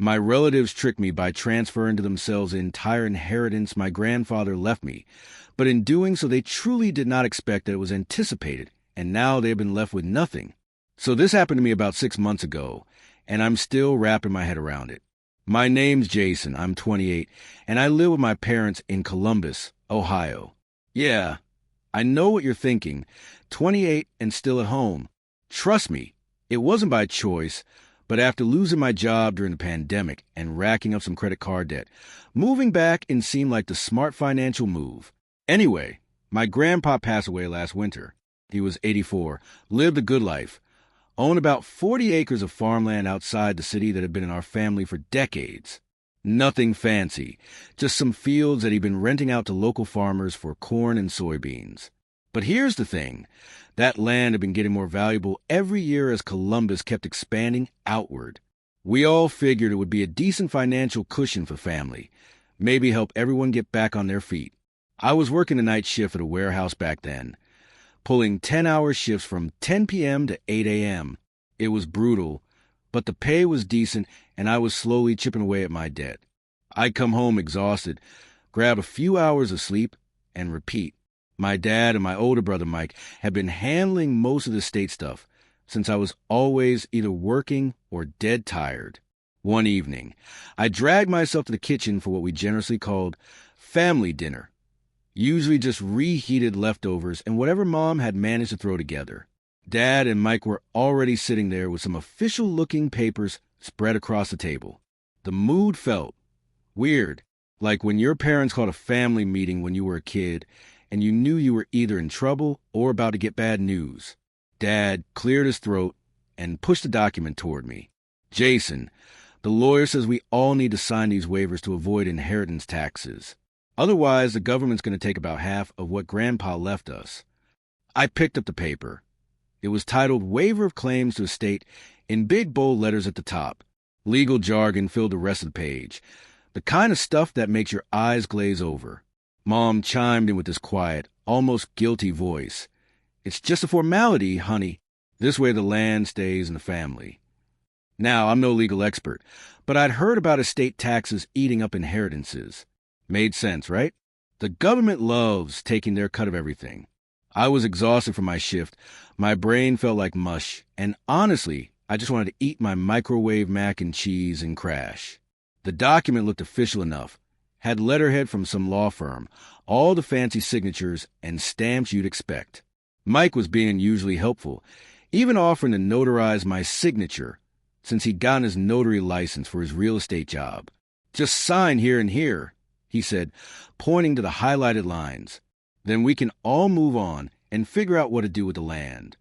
My relatives tricked me by transferring to themselves the entire inheritance my grandfather left me, but in doing so they truly did not expect that it was anticipated, and now they have been left with nothing. So this happened to me about 6 months ago, and I'm still wrapping my head around it. My name's Jason, I'm 28, and I live with my parents in Columbus, Ohio. Yeah, I know what you're thinking, 28 and still at home. Trust me, it wasn't by choice, but after losing my job during the pandemic and racking up some credit card debt, moving back and seemed like the smart financial move. Anyway, my grandpa passed away last winter. He was 84, lived a good life, owned about 40 acres of farmland outside the city that had been in our family for decades. Nothing fancy, just some fields that he'd been renting out to local farmers for corn and soybeans. But here's the thing. That land had been getting more valuable every year as Columbus kept expanding outward. We all figured it would be a decent financial cushion for family, maybe help everyone get back on their feet. I was working a night shift at a warehouse back then, pulling 10-hour shifts from 10 p.m. to 8 a.m. It was brutal, but the pay was decent and I was slowly chipping away at my debt. I'd come home exhausted, grab a few hours of sleep, and repeat. My dad and my older brother Mike had been handling most of the state stuff since I was always either working or dead tired. One evening, I dragged myself to the kitchen for what we generously called family dinner, usually just reheated leftovers and whatever Mom had managed to throw together. Dad and Mike were already sitting there with some official-looking papers spread across the table. The mood felt weird, like when your parents called a family meeting when you were a kid and you knew you were either in trouble or about to get bad news. Dad cleared his throat and pushed the document toward me. Jason, the lawyer says we all need to sign these waivers to avoid inheritance taxes. Otherwise, the government's going to take about half of what Grandpa left us. I picked up the paper. It was titled Waiver of Claims to Estate in big bold letters at the top. Legal jargon filled the rest of the page. The kind of stuff that makes your eyes glaze over. Mom chimed in with this quiet, almost guilty voice. It's just a formality, honey. This way the land stays in the family. Now, I'm no legal expert, but I'd heard about estate taxes eating up inheritances. Made sense, right? The government loves taking their cut of everything. I was exhausted from my shift. My brain felt like mush, and honestly, I just wanted to eat my microwave mac and cheese and crash. The document looked official enough. Had letterhead from some law firm, all the fancy signatures and stamps you'd expect. Mike was being unusually helpful, even offering to notarize my signature since he'd gotten his notary license for his real estate job. Just sign here and here, he said, pointing to the highlighted lines. Then we can all move on and figure out what to do with the land.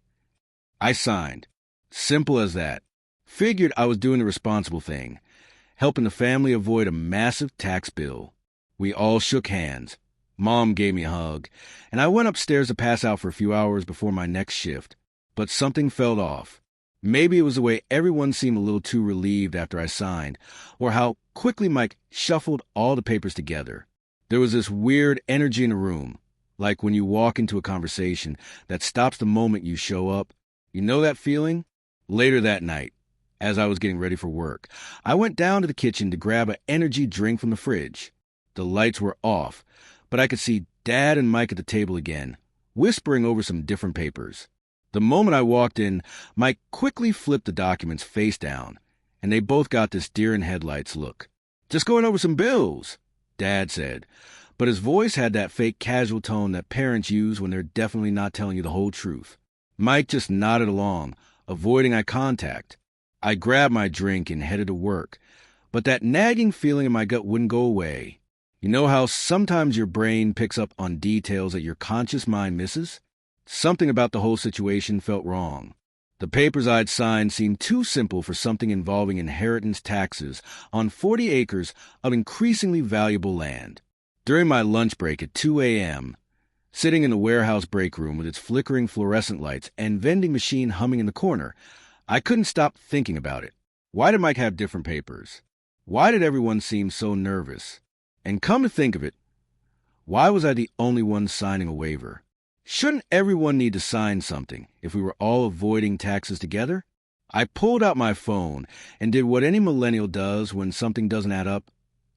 I signed. Simple as that. Figured I was doing the responsible thing, helping the family avoid a massive tax bill. We all shook hands. Mom gave me a hug, and I went upstairs to pass out for a few hours before my next shift. But something felt off. Maybe it was the way everyone seemed a little too relieved after I signed, or how quickly Mike shuffled all the papers together. There was this weird energy in the room, like when you walk into a conversation that stops the moment you show up. You know that feeling? Later that night, as I was getting ready for work, I went down to the kitchen to grab an energy drink from the fridge. The lights were off, but I could see Dad and Mike at the table again, whispering over some different papers. The moment I walked in, Mike quickly flipped the documents face down, and they both got this deer-in-headlights look. "Just going over some bills," Dad said, but his voice had that fake casual tone that parents use when they're definitely not telling you the whole truth. Mike just nodded along, avoiding eye contact. I grabbed my drink and headed to work, but that nagging feeling in my gut wouldn't go away. You know how sometimes your brain picks up on details that your conscious mind misses? Something about the whole situation felt wrong. The papers I'd signed seemed too simple for something involving inheritance taxes on 40 acres of increasingly valuable land. During my lunch break at 2 a.m., sitting in the warehouse break room with its flickering fluorescent lights and vending machine humming in the corner, I couldn't stop thinking about it. Why did Mike have different papers? Why did everyone seem so nervous? And come to think of it, why was I the only one signing a waiver? Shouldn't everyone need to sign something if we were all avoiding taxes together? I pulled out my phone and did what any millennial does when something doesn't add up.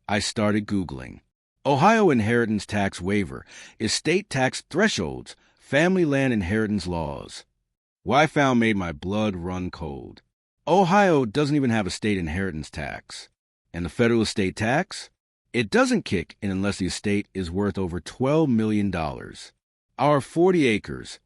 I started Googling. Ohio inheritance tax waiver, estate tax thresholds, family land inheritance laws. What I found made my blood run cold. Ohio doesn't even have a state inheritance tax. And the federal estate tax? It doesn't kick in unless the estate is worth over $12 million. Our 40 acres,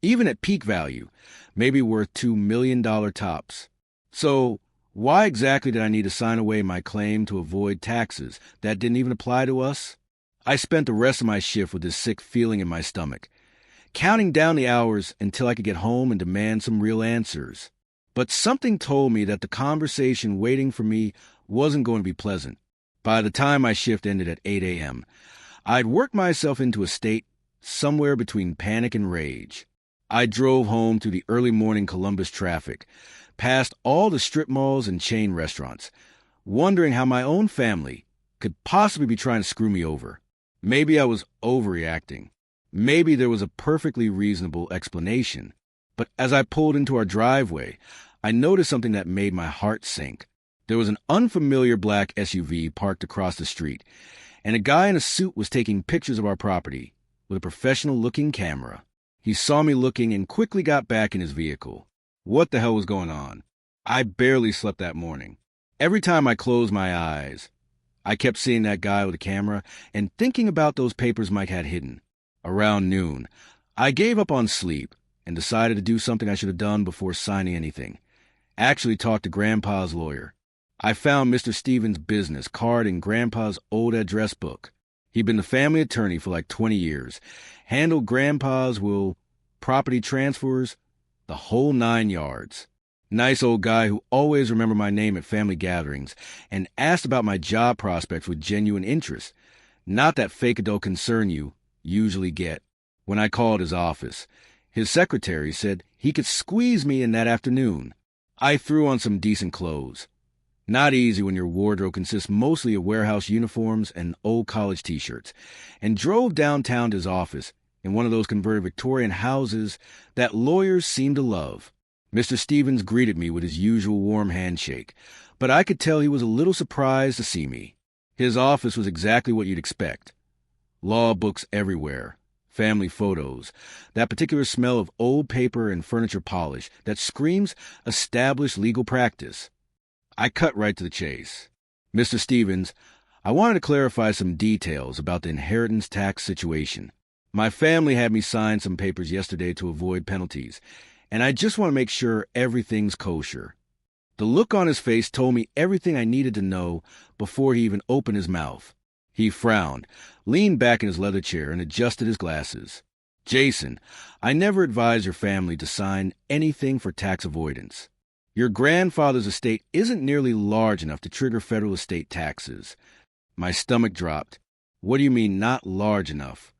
even at peak value, may be worth $2 million tops. So, why exactly did I need to sign away my claim to avoid taxes that didn't even apply to us? I spent the rest of my shift with this sick feeling in my stomach, counting down the hours until I could get home and demand some real answers. But something told me that the conversation waiting for me wasn't going to be pleasant. By the time my shift ended at 8 a.m., I'd worked myself into a state somewhere between panic and rage. I drove home through the early morning Columbus traffic, past all the strip malls and chain restaurants, wondering how my own family could possibly be trying to screw me over. Maybe I was overreacting. Maybe there was a perfectly reasonable explanation. But as I pulled into our driveway, I noticed something that made my heart sink. There was an unfamiliar black SUV parked across the street, and a guy in a suit was taking pictures of our property with a professional-looking camera. He saw me looking and quickly got back in his vehicle. What the hell was going on? I barely slept that morning. Every time I closed my eyes, I kept seeing that guy with a camera and thinking about those papers Mike had hidden. Around noon, I gave up on sleep and decided to do something I should have done before signing anything. Actually talked to Grandpa's lawyer. I found Mr. Stevens' business card in Grandpa's old address book. He'd been the family attorney for like 20 years, handled Grandpa's will, property transfers, the whole 9 yards. Nice old guy who always remembered my name at family gatherings and asked about my job prospects with genuine interest. Not that fake adult concern you usually get. When I called his office, his secretary said he could squeeze me in that afternoon. I threw on some decent clothes. Not easy when your wardrobe consists mostly of warehouse uniforms and old college t-shirts, and drove downtown to his office in one of those converted Victorian houses that lawyers seem to love. Mr. Stevens greeted me with his usual warm handshake, but I could tell he was a little surprised to see me. His office was exactly what you'd expect. Law books everywhere, family photos, that particular smell of old paper and furniture polish that screams established legal practice. I cut right to the chase. Mr. Stevens, I wanted to clarify some details about the inheritance tax situation. My family had me sign some papers yesterday to avoid penalties, and I just want to make sure everything's kosher. The look on his face told me everything I needed to know before he even opened his mouth. He frowned, leaned back in his leather chair, and adjusted his glasses. Jason, I never advise your family to sign anything for tax avoidance. Your grandfather's estate isn't nearly large enough to trigger federal estate taxes. My stomach dropped. What do you mean, not large enough?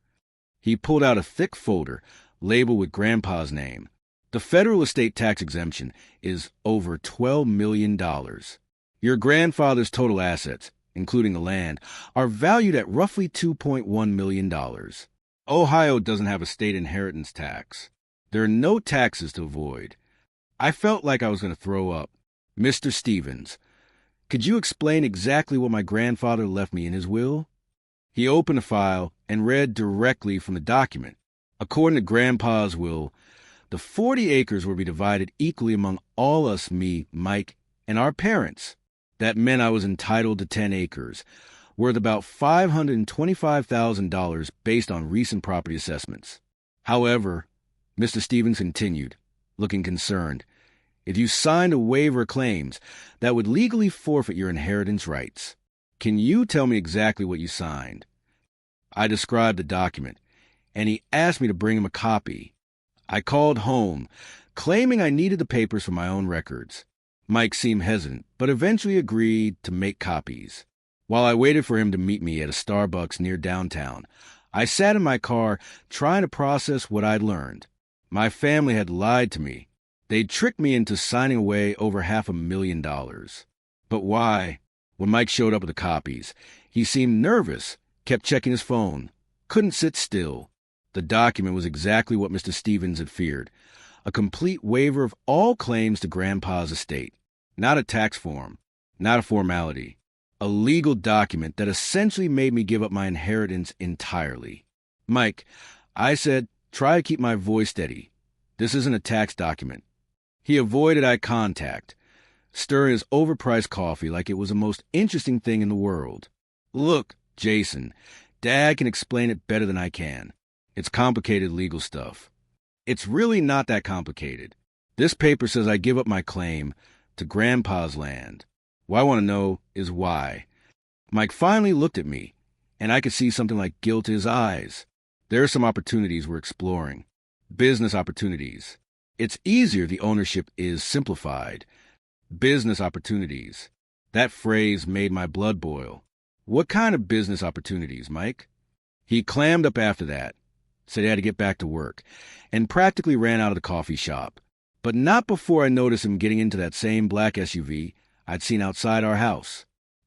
He pulled out a thick folder labeled with Grandpa's name. The federal estate tax exemption is over $12 million. Your grandfather's total assets, including the land, are valued at roughly $2.1 million. Ohio doesn't have a state inheritance tax. There are no taxes to avoid. I felt like I was going to throw up. Mr. Stevens, could you explain exactly what my grandfather left me in his will? He opened the file and read directly from the document. According to Grandpa's will, the 40 acres will be divided equally among all us, me, Mike, and our parents. That meant I was entitled to 10 acres, worth about $525,000 based on recent property assessments. However, Mr. Stevens continued, looking concerned, if you signed a waiver of claims, that would legally forfeit your inheritance rights. Can you tell me exactly what you signed? I described the document, and he asked me to bring him a copy. I called home, claiming I needed the papers for my own records. Mike seemed hesitant, but eventually agreed to make copies. While I waited for him to meet me at a Starbucks near downtown, I sat in my car trying to process what I'd learned. My family had lied to me. They'd tricked me into signing away over $500,000. But why? When Mike showed up with the copies, he seemed nervous, kept checking his phone, couldn't sit still. The document was exactly what Mr. Stevens had feared. A A complete waiver of all claims to Grandpa's estate. Not a tax form, not a formality. A legal document that essentially made me give up my inheritance entirely. Mike, I said, try to keep my voice steady. This isn't a tax document. He avoided eye contact, stirring his overpriced coffee like it was the most interesting thing in the world. Look, Jason, Dad can explain it better than I can. It's complicated legal stuff. It's really not that complicated. This paper says I give up my claim to Grandpa's land. What I want to know is why. Mike finally looked at me, and I could see something like guilt in his eyes. There are some opportunities we're exploring. Business opportunities. It's easier the ownership is simplified. Business opportunities. That phrase made my blood boil. What kind of business opportunities, Mike? He clammed up after that, said he had to get back to work, and practically ran out of the coffee shop. But not before I noticed him getting into that same black SUV I'd seen outside our house.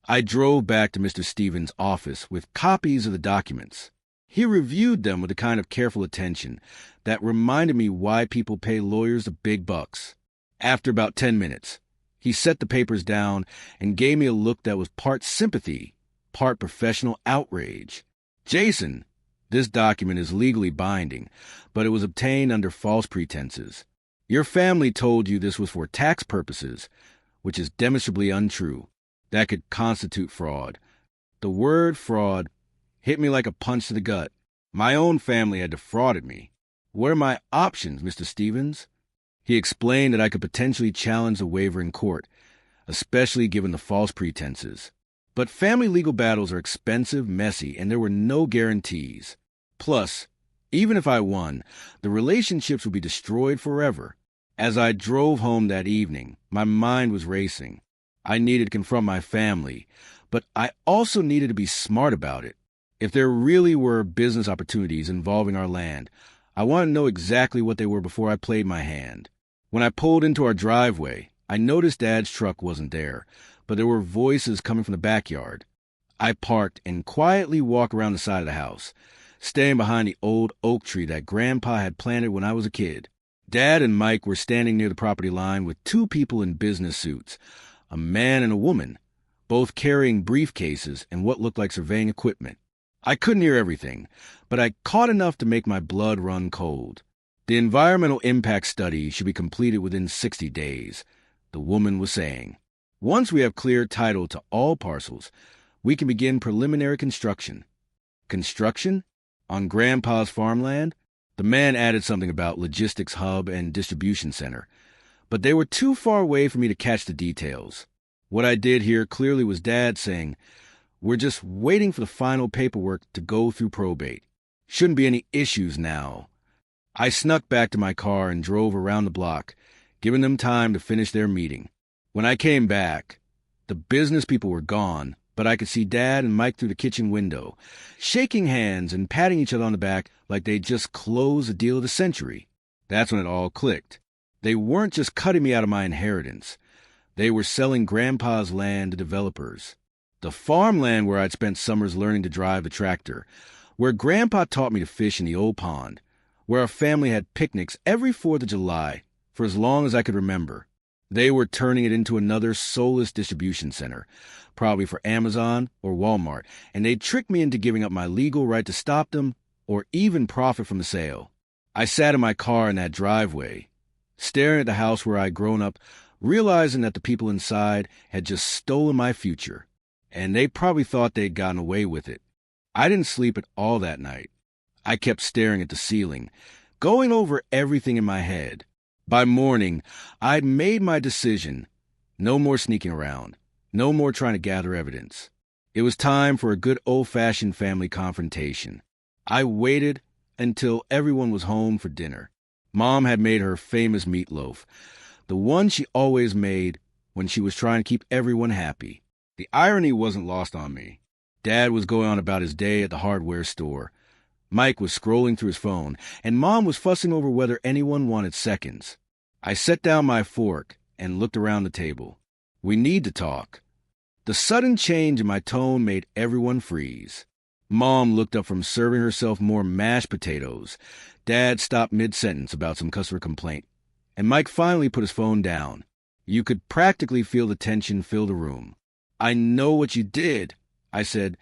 I drove back to Mr. Stevens' office with copies of the documents. He reviewed them with a kind of careful attention that reminded me why people pay lawyers the big bucks. After about 10 minutes, he set the papers down and gave me a look that was part sympathy, part professional outrage. Jason, this document is legally binding, but it was obtained under false pretenses. Your family told you this was for tax purposes, which is demonstrably untrue. That could constitute fraud. The word fraud hit me like a punch to the gut. My own family had defrauded me. What are my options, Mr. Stevens? He explained that I could potentially challenge the waiver in court, especially given the false pretenses. But family legal battles are expensive, messy, and there were no guarantees. Plus, even if I won, the relationships would be destroyed forever. As I drove home that evening, my mind was racing. I needed to confront my family, but I also needed to be smart about it. If there really were business opportunities involving our land, I wanted to know exactly what they were before I played my hand. When I pulled into our driveway, I noticed Dad's truck wasn't there, but there were voices coming from the backyard. I parked and quietly walked around the side of the house, staying behind the old oak tree that Grandpa had planted when I was a kid. Dad and Mike were standing near the property line with two people in business suits, a man and a woman, both carrying briefcases and what looked like surveying equipment. I couldn't hear everything, but I caught enough to make my blood run cold. The environmental impact study should be completed within 60 days, the woman was saying. Once we have clear title to all parcels, we can begin preliminary construction. Construction? On Grandpa's farmland? The man added something about logistics hub and distribution center, but they were too far away for me to catch the details. What I did hear clearly was Dad saying, "We're just waiting for the final paperwork to go through probate. Shouldn't be any issues now." I snuck back to my car and drove around the block, giving them time to finish their meeting. When I came back, the business people were gone, but I could see Dad and Mike through the kitchen window, shaking hands and patting each other on the back like they'd just closed the deal of the century. That's when it all clicked. They weren't just cutting me out of my inheritance. They were selling Grandpa's land to developers. The farmland where I'd spent summers learning to drive the tractor, where Grandpa taught me to fish in the old pond, where our family had picnics every 4th of July for as long as I could remember. They were turning it into another soulless distribution center, probably for Amazon or Walmart, and they tricked me into giving up my legal right to stop them or even profit from the sale. I sat in my car in that driveway, staring at the house where I'd grown up, realizing that the people inside had just stolen my future, and they probably thought they'd gotten away with it. I didn't sleep at all that night. I kept staring at the ceiling, going over everything in my head. By morning, I'd made my decision. No more sneaking around. No more trying to gather evidence. It was time for a good old-fashioned family confrontation. I waited until everyone was home for dinner. Mom had made her famous meatloaf, the one she always made when she was trying to keep everyone happy. The irony wasn't lost on me. Dad was going on about his day at the hardware store. Mike was scrolling through his phone, and Mom was fussing over whether anyone wanted seconds. I set down my fork and looked around the table. We need to talk. The sudden change in my tone made everyone freeze. Mom looked up from serving herself more mashed potatoes. Dad stopped mid-sentence about some customer complaint. And Mike finally put his phone down. You could practically feel the tension fill the room. I know what you did, I said,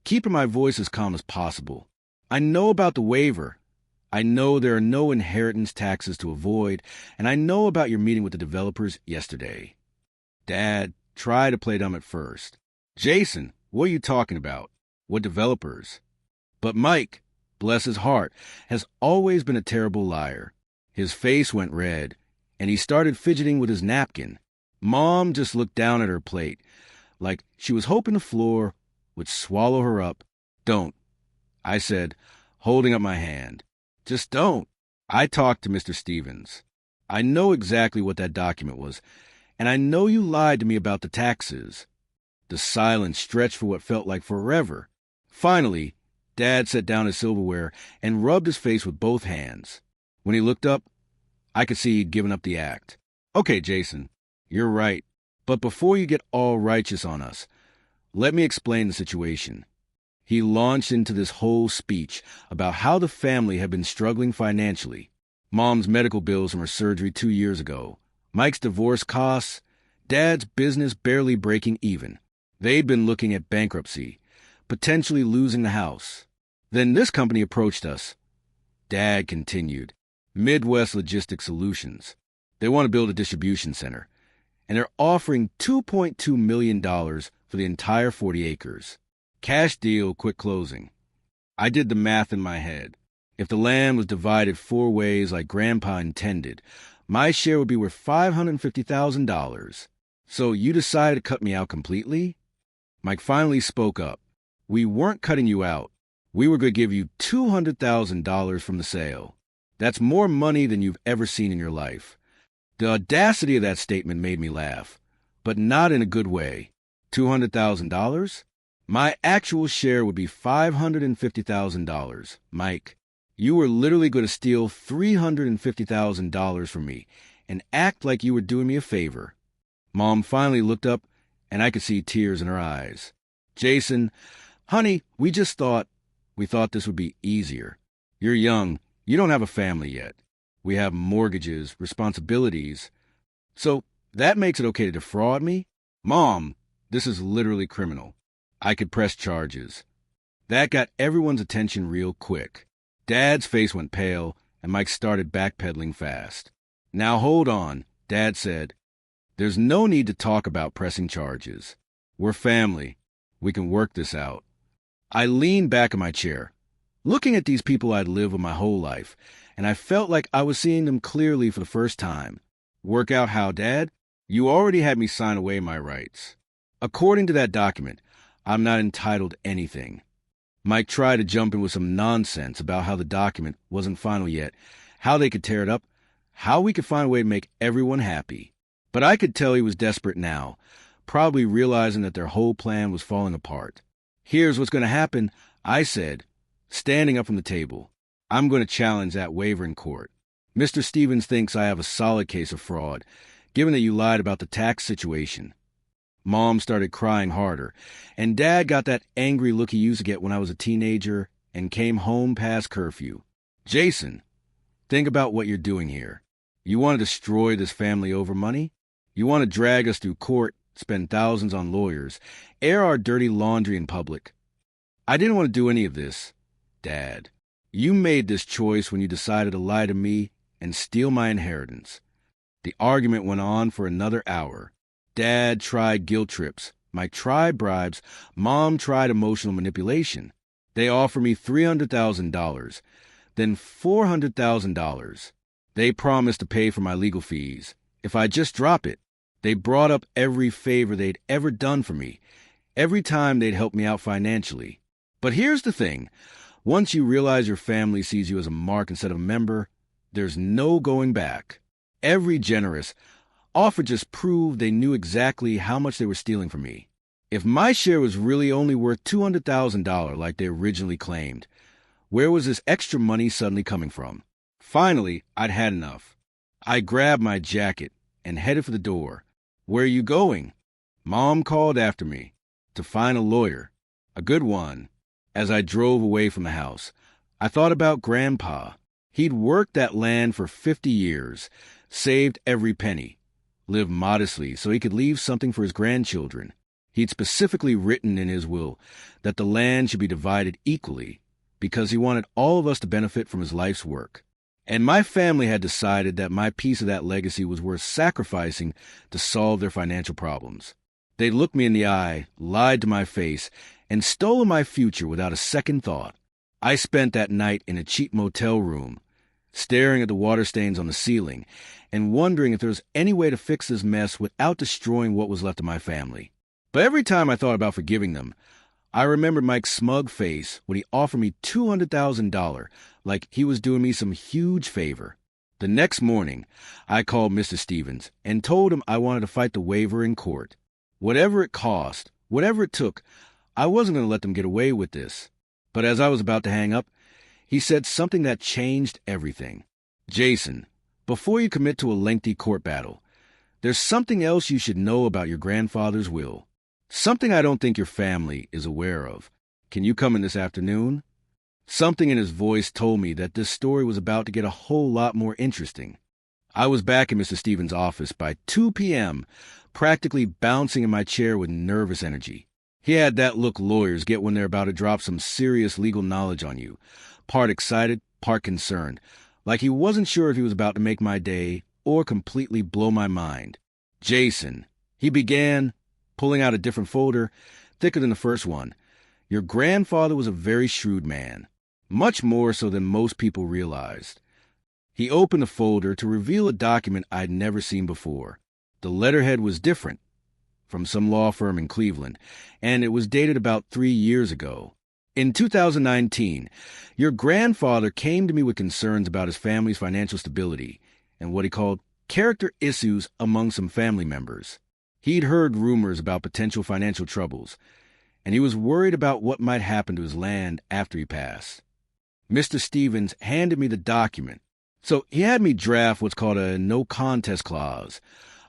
keeping my voice as calm as possible. I know about the waiver. I know there are no inheritance taxes to avoid, and I know about your meeting with the developers yesterday. Dad tried to play dumb at first. Jason, what are you talking about? What developers? But Mike, bless his heart, has always been a terrible liar. His face went red, and he started fidgeting with his napkin. Mom just looked down at her plate, like she was hoping the floor would swallow her up. Don't, I said, holding up my hand. Just don't. I talked to Mr. Stevens. I know exactly what that document was, and I know you lied to me about the taxes. The silence stretched for what felt like forever. Finally, Dad set down his silverware and rubbed his face with both hands. When he looked up, I could see he'd given up the act. Okay, Jason, you're right. But before you get all righteous on us, let me explain the situation. He launched into this whole speech about how the family had been struggling financially. Mom's medical bills from her surgery 2 years ago, Mike's divorce costs, Dad's business barely breaking even. They'd been looking at bankruptcy, potentially losing the house. Then this company approached us. Dad continued, Midwest Logistics Solutions. They want to build a distribution center, and they're offering $2.2 million for the entire 40 acres. Cash deal, quick closing. I did the math in my head. If the land was divided 4 ways like Grandpa intended, my share would be worth $550,000. So you decided to cut me out completely? Mike finally spoke up. We weren't cutting you out. We were going to give you $200,000 from the sale. That's more money than you've ever seen in your life. The audacity of that statement made me laugh, but not in a good way. $200,000? My actual share would be $550,000. Mike, you were literally going to steal $350,000 from me and act like you were doing me a favor. Mom finally looked up, and I could see tears in her eyes. Jason, honey, we thought this would be easier. You're young. You don't have a family yet. We have mortgages, responsibilities. So that makes it okay to defraud me? Mom, this is literally criminal. I could press charges. That got everyone's attention real quick. Dad's face went pale, and Mike started backpedaling fast. Now hold on, Dad said. There's no need to talk about pressing charges. We're family. We can work this out. I leaned back in my chair, looking at these people I'd lived with my whole life, and I felt like I was seeing them clearly for the first time. Work out how, Dad? You already had me sign away my rights. According to that document, I'm not entitled to anything. Mike tried to jump in with some nonsense about how the document wasn't final yet, how they could tear it up, how we could find a way to make everyone happy. But I could tell he was desperate now, probably realizing that their whole plan was falling apart. Here's what's going to happen, I said, standing up from the table. I'm going to challenge that waiver in court. Mr. Stevens thinks I have a solid case of fraud, given that you lied about the tax situation. Mom started crying harder, and Dad got that angry look he used to get when I was a teenager and came home past curfew. Jason, think about what you're doing here. You want to destroy this family over money? You want to drag us through court, spend thousands on lawyers, air our dirty laundry in public. I didn't want to do any of this, Dad. You made this choice when you decided to lie to me and steal my inheritance. The argument went on for another hour. Dad tried guilt trips. Mike tried bribes. Mom tried emotional manipulation. They offered me $300,000, then $400,000. They promised to pay for my legal fees if I just drop it. They brought up every favor they'd ever done for me, every time they'd helped me out financially. But here's the thing. Once you realize your family sees you as a mark instead of a member, there's no going back. Every generous offer just proved they knew exactly how much they were stealing from me. If my share was really only worth $200,000 like they originally claimed, where was this extra money suddenly coming from? Finally, I'd had enough. I grabbed my jacket and headed for the door. Where are you going? Mom called after me. To find a lawyer. A good one. As I drove away from the house, I thought about Grandpa. He'd worked that land for 50 years, saved every penny, lived modestly so he could leave something for his grandchildren. He'd specifically written in his will that the land should be divided equally because he wanted all of us to benefit from his life's work. And my family had decided that my piece of that legacy was worth sacrificing to solve their financial problems. They looked me in the eye, lied to my face, and stolen my future without a second thought. I spent that night in a cheap motel room, staring at the water stains on the ceiling and wondering if there was any way to fix this mess without destroying what was left of my family. But every time I thought about forgiving them, I remembered Mike's smug face when he offered me $200,000 like he was doing me some huge favor. The next morning, I called Mr. Stevens and told him I wanted to fight the waiver in court. Whatever it cost, whatever it took, I wasn't going to let them get away with this. But as I was about to hang up, he said something that changed everything. "Jason, before you commit to a lengthy court battle, there's something else you should know about your grandfather's will. Something I don't think your family is aware of. Can you come in this afternoon?" Something in his voice told me that this story was about to get a whole lot more interesting. I was back in Mr. Stevens' office by 2 p.m., practically bouncing in my chair with nervous energy. He had that look lawyers get when they're about to drop some serious legal knowledge on you, part excited, part concerned, like he wasn't sure if he was about to make my day or completely blow my mind. "Jason," he began, pulling out a different folder, thicker than the first one. "Your grandfather was a very shrewd man, much more so than most people realized." He opened the folder to reveal a document I'd never seen before. The letterhead was different, from some law firm in Cleveland, and it was dated about 3 years ago. "In 2019, your grandfather came to me with concerns about his family's financial stability and what he called character issues among some family members. He'd heard rumors about potential financial troubles, and he was worried about what might happen to his land after he passed. Mr. Stevens handed me the document. So he had me draft what's called a no-contest clause,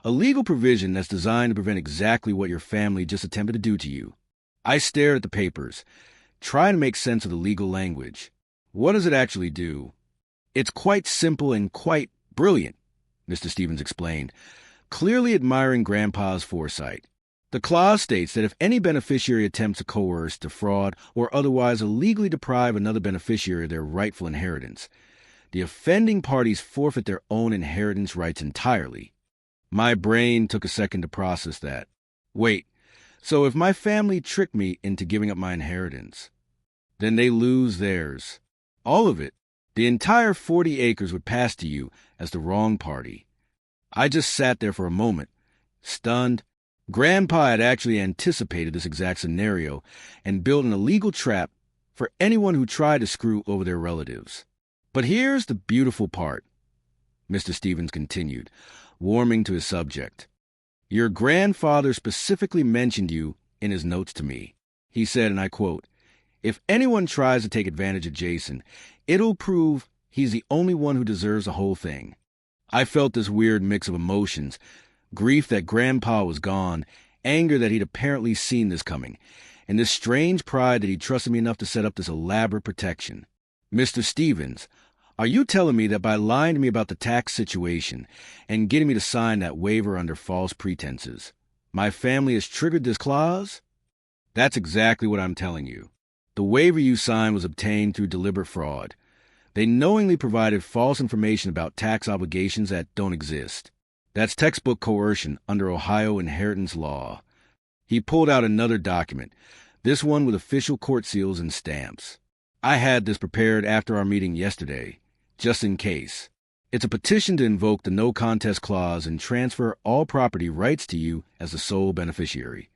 a legal provision that's designed to prevent exactly what your family just attempted to do to you. I stared at the papers, trying to make sense of the legal language. What does it actually do? "It's quite simple and quite brilliant," Mr. Stevens explained, clearly admiring Grandpa's foresight. "The clause states that if any beneficiary attempts to coerce, defraud, or otherwise illegally deprive another beneficiary of their rightful inheritance, the offending parties forfeit their own inheritance rights entirely." My brain took a second to process that. Wait, so if my family tricked me into giving up my inheritance, then they lose theirs. All of it. The entire 40 acres would pass to you as the wrong party. I just sat there for a moment, stunned. Grandpa had actually anticipated this exact scenario and built an illegal trap for anyone who tried to screw over their relatives. "But here's the beautiful part," Mr. Stevens continued, warming to his subject. "Your grandfather specifically mentioned you in his notes to me. He said, and I quote, 'If anyone tries to take advantage of Jason, it'll prove he's the only one who deserves the whole thing.'" I felt this weird mix of emotions, grief that Grandpa was gone, anger that he'd apparently seen this coming, and this strange pride that he'd trusted me enough to set up this elaborate protection. "Mr. Stevens, are you telling me that by lying to me about the tax situation and getting me to sign that waiver under false pretenses, my family has triggered this clause?" "That's exactly what I'm telling you. The waiver you signed was obtained through deliberate fraud. They knowingly provided false information about tax obligations that don't exist. That's textbook coercion under Ohio inheritance law." He pulled out another document, this one with official court seals and stamps. "I had this prepared after our meeting yesterday, just in case. It's a petition to invoke the no-contest clause and transfer all property rights to you as the sole beneficiary."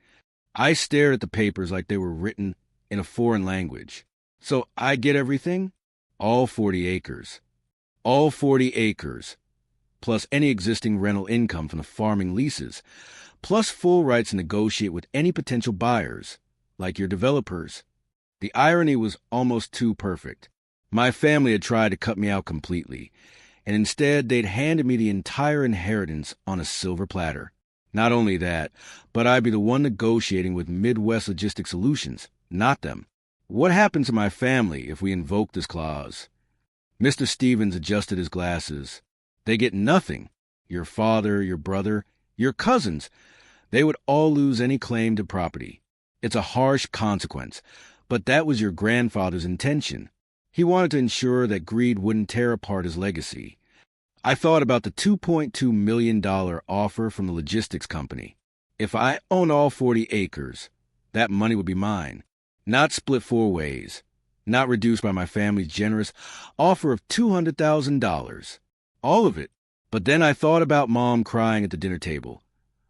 I stared at the papers like they were written in a foreign language. "So I get everything?" "All 40 acres. All 40 acres, plus any existing rental income from the farming leases, plus full rights to negotiate with any potential buyers, like your developers." The irony was almost too perfect. My family had tried to cut me out completely, and instead they'd handed me the entire inheritance on a silver platter. Not only that, but I'd be the one negotiating with Midwest Logistics Solutions, not them. What happens to my family if we invoke this clause? Mr. Stevens adjusted his glasses. "They get nothing. your father, your brother, your cousins. They would all lose any claim to property. It's a harsh consequence, but that was your grandfather's intention. He wanted to ensure that greed wouldn't tear apart his legacy. I thought about the $2.2 million offer from the logistics company. If I own all 40 acres, that money would be mine, not split 4 ways, not reduced by my family's generous offer of $200,000. All of it. But then I thought about Mom crying at the dinner table,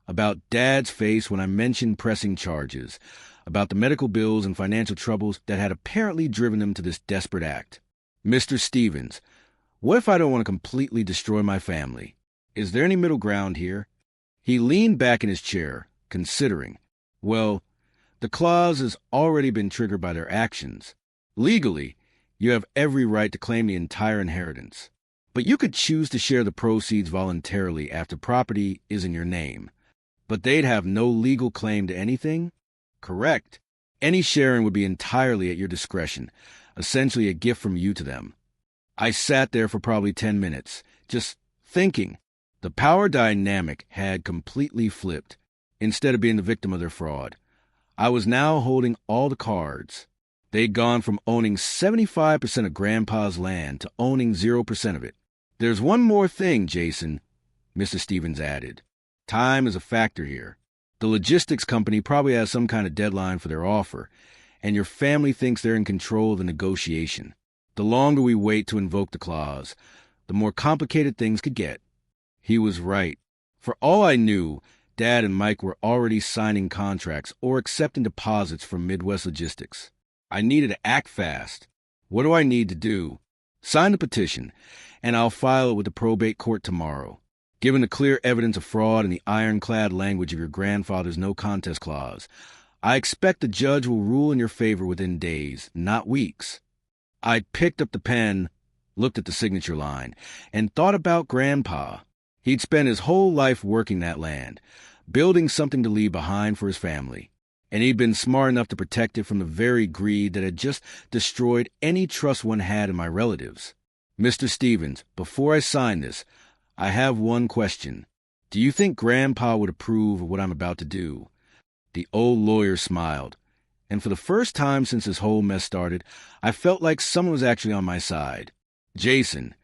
about Dad's face when I mentioned pressing charges, about the medical bills and financial troubles that had apparently driven them to this desperate act. Mr. Stevens, what if I don't want to completely destroy my family? Is there any middle ground here? He leaned back in his chair, considering. Well, the clause has already been triggered by their actions. Legally, you have every right to claim the entire inheritance. But you could choose to share the proceeds voluntarily after property is in your name. But they'd have no legal claim to anything? Correct. Any sharing would be entirely at your discretion, essentially a gift from you to them. I sat there for probably 10 minutes, just thinking. The power dynamic had completely flipped. Instead of being the victim of their fraud, I was now holding all the cards. They'd gone from owning 75% of Grandpa's land to owning 0% of it. There's one more thing, Jason, Mr. Stevens added. Time is a factor here. The logistics company probably has some kind of deadline for their offer, and your family thinks they're in control of the negotiation. The longer we wait to invoke the clause, the more complicated things could get. He was right. For all I knew, Dad and Mike were already signing contracts or accepting deposits from Midwest Logistics. I needed to act fast. What do I need to do? Sign the petition, and I'll file it with the probate court tomorrow. Given the clear evidence of fraud and the ironclad language of your grandfather's no contest clause, I expect the judge will rule in your favor within days, not weeks. I picked up the pen, looked at the signature line, and thought about Grandpa. He'd spent his whole life working that land, building something to leave behind for his family, and he'd been smart enough to protect it from the very greed that had just destroyed any trust one had in my relatives. Mr. Stevens, before I sign this, I have one question. Do you think Grandpa would approve of what I'm about to do? The old lawyer smiled, and for the first time since this whole mess started, I felt like someone was actually on my side. Jason,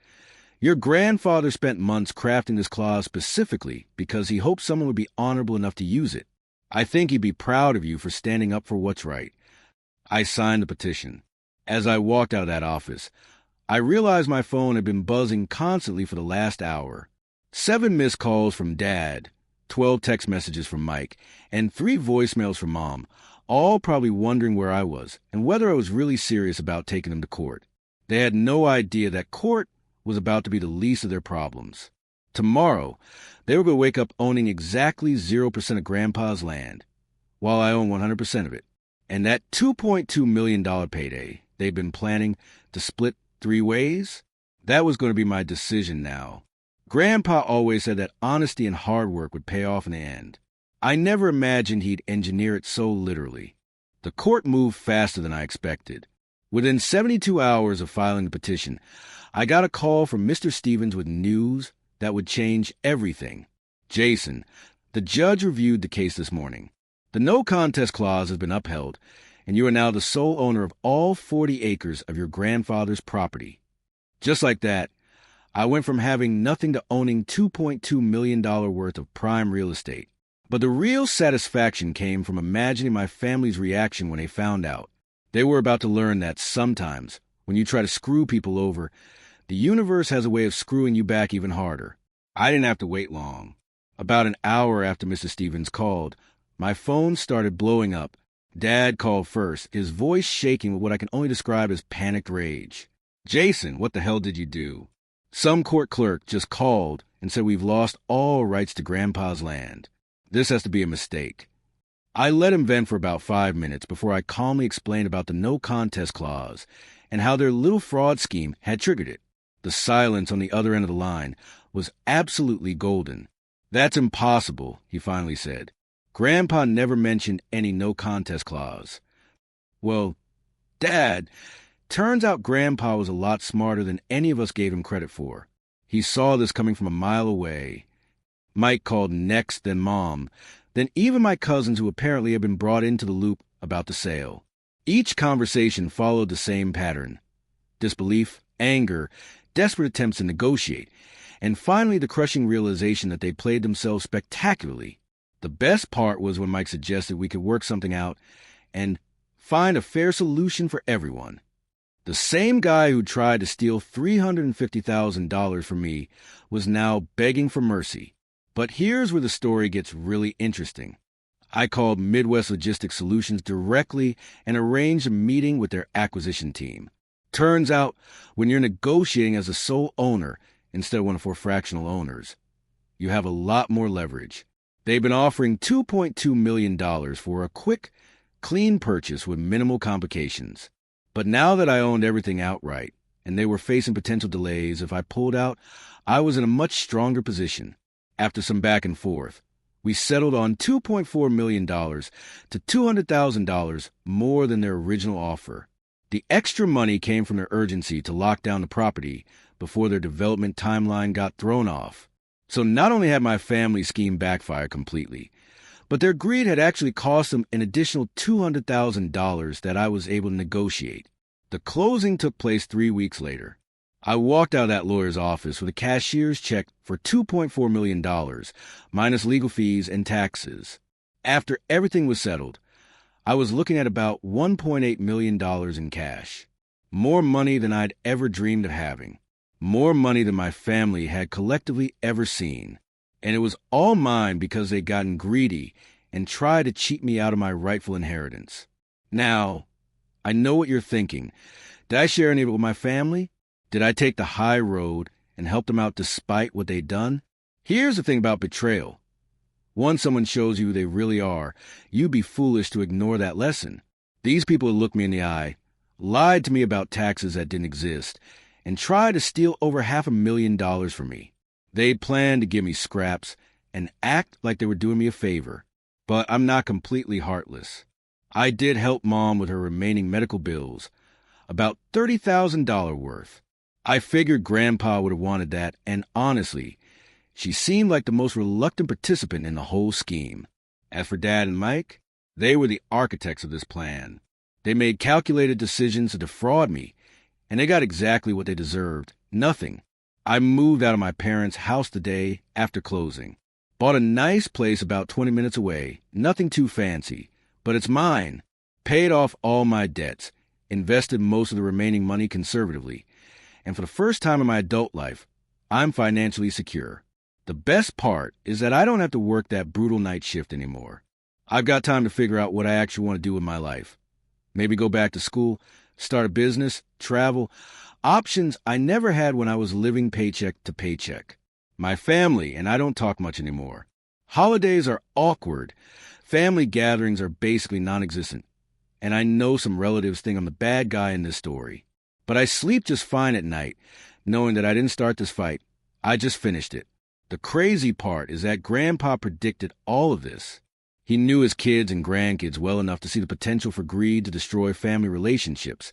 your grandfather spent months crafting this clause specifically because he hoped someone would be honorable enough to use it. I think he'd be proud of you for standing up for what's right. I signed the petition. As I walked out of that office, I realized my phone had been buzzing constantly for the last hour. 7 missed calls from Dad, 12 text messages from Mike, and 3 voicemails from Mom, all probably wondering where I was and whether I was really serious about taking them to court. They had no idea that court was about to be the least of their problems. Tomorrow, they were going to wake up owning exactly 0% of Grandpa's land, while I own 100% of it. And that $2.2 million payday they've been planning to split 3 ways, that was going to be my decision now. Grandpa always said that honesty and hard work would pay off in the end. I never imagined he'd engineer it so literally. The court moved faster than I expected. Within 72 hours of filing the petition, I got a call from Mr. Stevens with news that would change everything. Jason, the judge reviewed the case this morning. The no contest clause has been upheld, and you are now the sole owner of all 40 acres of your grandfather's property. Just like that, I went from having nothing to owning $2.2 million worth of prime real estate. But the real satisfaction came from imagining my family's reaction when they found out. They were about to learn that sometimes, when you try to screw people over, the universe has a way of screwing you back even harder. I didn't have to wait long. About an hour after Mr. Stevens called, my phone started blowing up. Dad called first, his voice shaking with what I can only describe as panicked rage. Jason, what the hell did you do? Some court clerk just called and said we've lost all rights to Grandpa's land. This has to be a mistake. I let him vent for about 5 minutes before I calmly explained about the no contest clause and how their little fraud scheme had triggered it. The silence on the other end of the line was absolutely golden. That's impossible, he finally said. Grandpa never mentioned any no contest clause. Well, Dad, turns out Grandpa was a lot smarter than any of us gave him credit for. He saw this coming from a mile away, Mike called next, then Mom, then even my cousins who apparently had been brought into the loop about the sale. Each conversation followed the same pattern: disbelief, anger, desperate attempts to negotiate, and finally the crushing realization that they played themselves spectacularly. The best part was when Mike suggested we could work something out and find a fair solution for everyone. The same guy who tried to steal $350,000 from me was now begging for mercy. But here's where the story gets really interesting. I called Midwest Logistics Solutions directly and arranged a meeting with their acquisition team. Turns out, when you're negotiating as a sole owner instead of one of four fractional owners, you have a lot more leverage. They've been offering $2.2 million for a quick, clean purchase with minimal complications. But now that I owned everything outright, and they were facing potential delays if I pulled out, I was in a much stronger position. After some back and forth, we settled on $2.4 million to $200,000 more than their original offer. The extra money came from their urgency to lock down the property before their development timeline got thrown off. So not only had my family scheme backfire completely, but their greed had actually cost them an additional $200,000 that I was able to negotiate. The closing took place 3 weeks later. I walked out of that lawyer's office with a cashier's check for $2.4 million, minus legal fees and taxes. After everything was settled, I was looking at about $1.8 million in cash. More money than I'd ever dreamed of having. More money than my family had collectively ever seen. And it was all mine because they'd gotten greedy and tried to cheat me out of my rightful inheritance. Now, I know what you're thinking. Did I share any of it with my family? Did I take the high road and help them out despite what they'd done? Here's the thing about betrayal. Once someone shows you who they really are, you'd be foolish to ignore that lesson. These people looked me in the eye, lied to me about taxes that didn't exist, and tried to steal over $500,000 from me. They planned to give me scraps and act like they were doing me a favor. But I'm not completely heartless. I did help Mom with her remaining medical bills, about $30,000 worth. I figured Grandpa would have wanted that, and honestly, she seemed like the most reluctant participant in the whole scheme. As for Dad and Mike, they were the architects of this plan. They made calculated decisions to defraud me, and they got exactly what they deserved: nothing. I moved out of my parents' house the day after closing. Bought a nice place about 20 minutes away, nothing too fancy, but it's mine. Paid off all my debts, invested most of the remaining money conservatively, and for the first time in my adult life, I'm financially secure. The best part is that I don't have to work that brutal night shift anymore. I've got time to figure out what I actually want to do with my life. Maybe go back to school, start a business, travel. Options I never had when I was living paycheck to paycheck. My family and I don't talk much anymore. Holidays are awkward. Family gatherings are basically non-existent. And I know some relatives think I'm the bad guy in this story. But I sleep just fine at night, knowing that I didn't start this fight. I just finished it. The crazy part is that Grandpa predicted all of this. He knew his kids and grandkids well enough to see the potential for greed to destroy family relationships,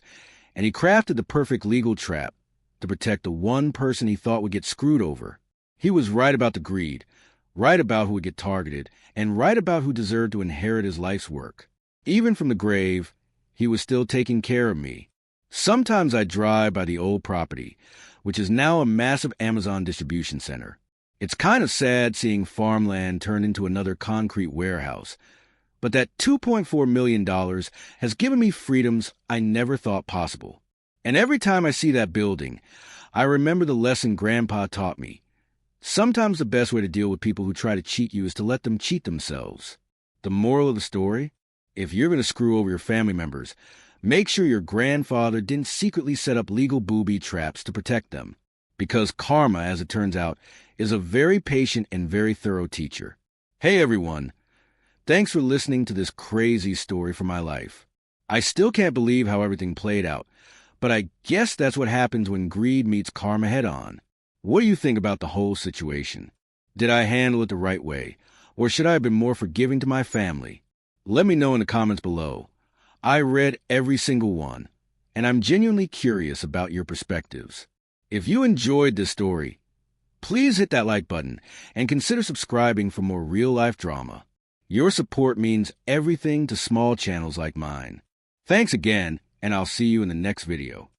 and he crafted the perfect legal trap to protect the one person he thought would get screwed over. He was right about the greed, right about who would get targeted, and right about who deserved to inherit his life's work. Even from the grave, he was still taking care of me. Sometimes I drive by the old property, which is now a massive Amazon distribution center. It's kind of sad seeing farmland turn into another concrete warehouse, but that $2.4 million has given me freedoms I never thought possible. And every time I see that building, I remember the lesson Grandpa taught me. Sometimes the best way to deal with people who try to cheat you is to let them cheat themselves. The moral of the story? If you're going to screw over your family members, make sure your grandfather didn't secretly set up legal booby traps to protect them. Because karma, as it turns out, is a very patient and very thorough teacher. Hey everyone, thanks for listening to this crazy story from my life. I still can't believe how everything played out, but I guess that's what happens when greed meets karma head on. What do you think about the whole situation? Did I handle it the right way, or should I have been more forgiving to my family? Let me know in the comments below. I read every single one, and I'm genuinely curious about your perspectives. If you enjoyed this story, Please hit that like button and consider subscribing for more real-life drama. Your support means everything to small channels like mine. Thanks again, and I'll see you in the next video.